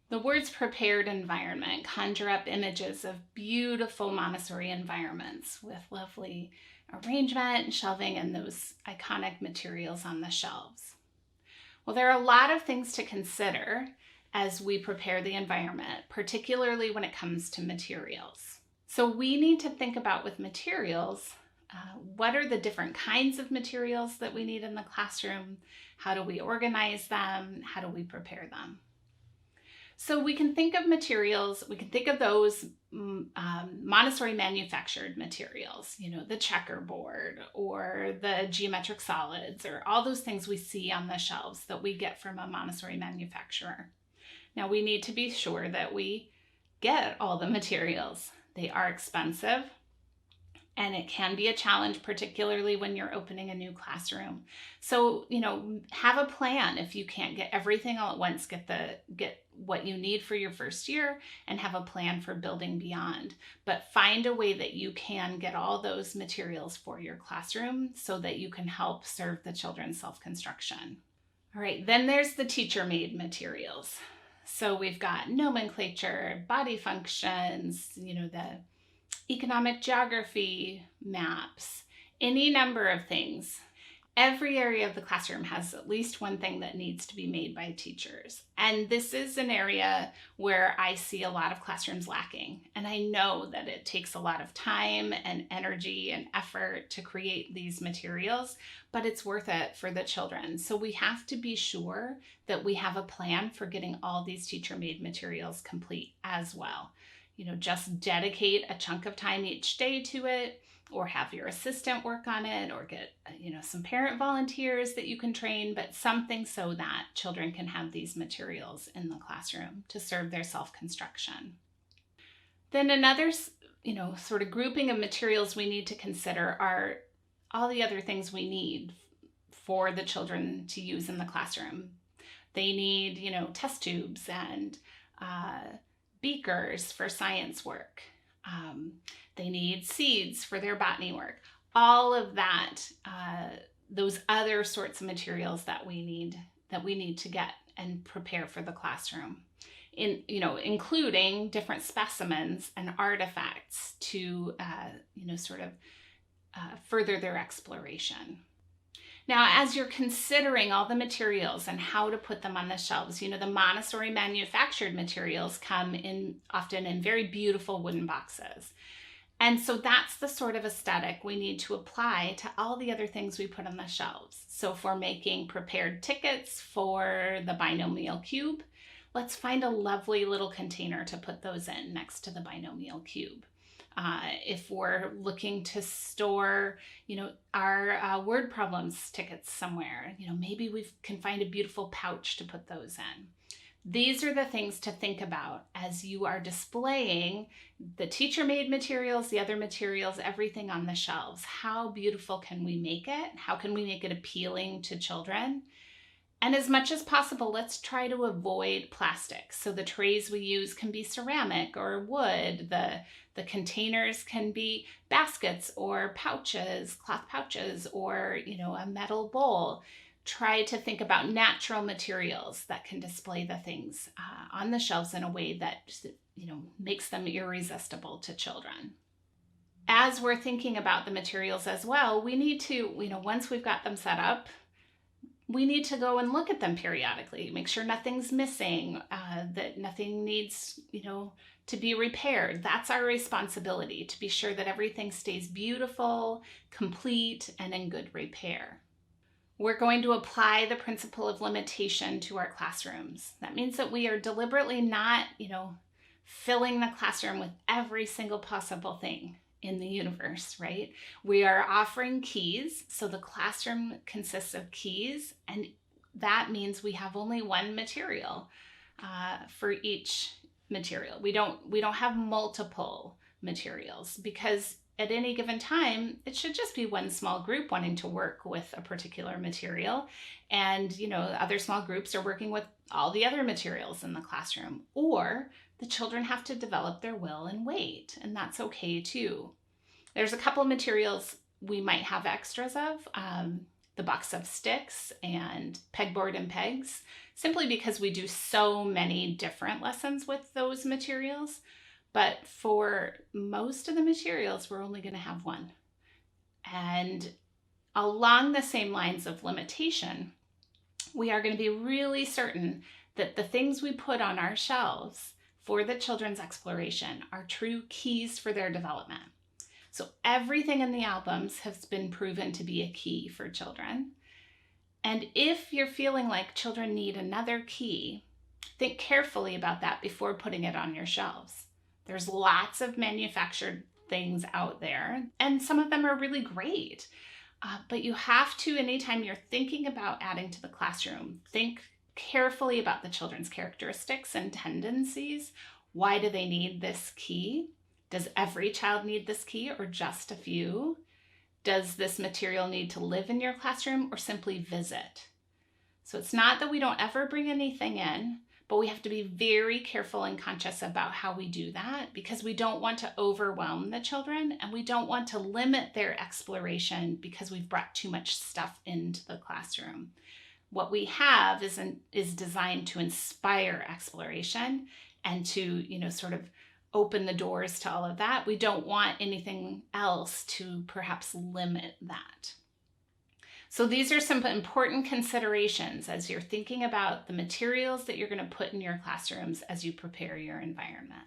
The words prepared environment conjure up images of beautiful Montessori environments with lovely arrangement and shelving and those iconic materials on the shelves. Well, there are a lot of things to consider as we prepare the environment, particularly when it comes to materials. So we need to think about with materials, what are the different kinds of materials that we need in the classroom? How do we organize them? How do we prepare them? So we can think of materials, we can think of those Montessori manufactured materials, the checkerboard or the geometric solids or all those things we see on the shelves that we get from a Montessori manufacturer. Now we need to be sure that we get all the materials. They are expensive. And it can be a challenge, particularly when you're opening a new classroom. So, have a plan. If you can't get everything all at once, get what you need for your first year and have a plan for building beyond. But find a way that you can get all those materials for your classroom so that you can help serve the children's self-construction. All right, then there's the teacher-made materials. So we've got nomenclature, body functions, the economic geography maps, any number of things. Every area of the classroom has at least one thing that needs to be made by teachers. And this is an area where I see a lot of classrooms lacking. And I know that it takes a lot of time and energy and effort to create these materials, but it's worth it for the children. So we have to be sure that we have a plan for getting all these teacher-made materials complete as well. Just dedicate a chunk of time each day to it, or have your assistant work on it, or get, some parent volunteers that you can train, but something so that children can have these materials in the classroom to serve their self-construction. Then another, sort of grouping of materials we need to consider are all the other things we need for the children to use in the classroom. They need, test tubes and beakers for science work. They need seeds for their botany work. All of that, those other sorts of materials that we need to get and prepare for the classroom, including different specimens and artifacts to, further their exploration. Now, as you're considering all the materials and how to put them on the shelves, the Montessori manufactured materials come often in very beautiful wooden boxes. And so that's the sort of aesthetic we need to apply to all the other things we put on the shelves. So if we're making prepared tickets for the binomial cube, let's find a lovely little container to put those in next to the binomial cube. If we're looking to store, our word problems tickets somewhere, maybe we can find a beautiful pouch to put those in. These are the things to think about as you are displaying the teacher-made materials, the other materials, everything on the shelves. How beautiful can we make it? How can we make it appealing to children? And as much as possible, let's try to avoid plastic. So the trays we use can be ceramic or wood. The containers can be baskets or pouches, cloth pouches, or, a metal bowl. Try to think about natural materials that can display the things on the shelves in a way that, makes them irresistible to children. As we're thinking about the materials as well, we need to, once we've got them set up, we need to go and look at them periodically, make sure nothing's missing, that nothing needs, to be repaired. That's our responsibility, to be sure that everything stays beautiful, complete, and in good repair. We're going to apply the principle of limitation to our classrooms. That means that we are deliberately not, filling the classroom with every single possible thing in the universe, right? We are offering keys. So the classroom consists of keys, and that means we have only one material for each material. We don't have multiple materials because at any given time, it should just be one small group wanting to work with a particular material. And, other small groups are working with all the other materials in the classroom, or the children have to develop their will and wait, and that's okay too. There's a couple of materials we might have extras of. the box of sticks and pegboard and pegs, simply because we do so many different lessons with those materials. But for most of the materials, we're only going to have one. And along the same lines of limitation, we are going to be really certain that the things we put on our shelves for the children's exploration are true keys for their development. So everything in the albums has been proven to be a key for children. And if you're feeling like children need another key, think carefully about that before putting it on your shelves. There's lots of manufactured things out there, and some of them are really great. But you have to, anytime you're thinking about adding to the classroom, think carefully about the children's characteristics and tendencies. Why do they need this key? Does every child need this key or just a few? Does this material need to live in your classroom or simply visit? So it's not that we don't ever bring anything in, but we have to be very careful and conscious about how we do that, because we don't want to overwhelm the children and we don't want to limit their exploration because we've brought too much stuff into the classroom. What we have is designed to inspire exploration and to, sort of open the doors to all of that. We don't want anything else to perhaps limit that. So these are some important considerations as you're thinking about the materials that you're going to put in your classrooms as you prepare your environment.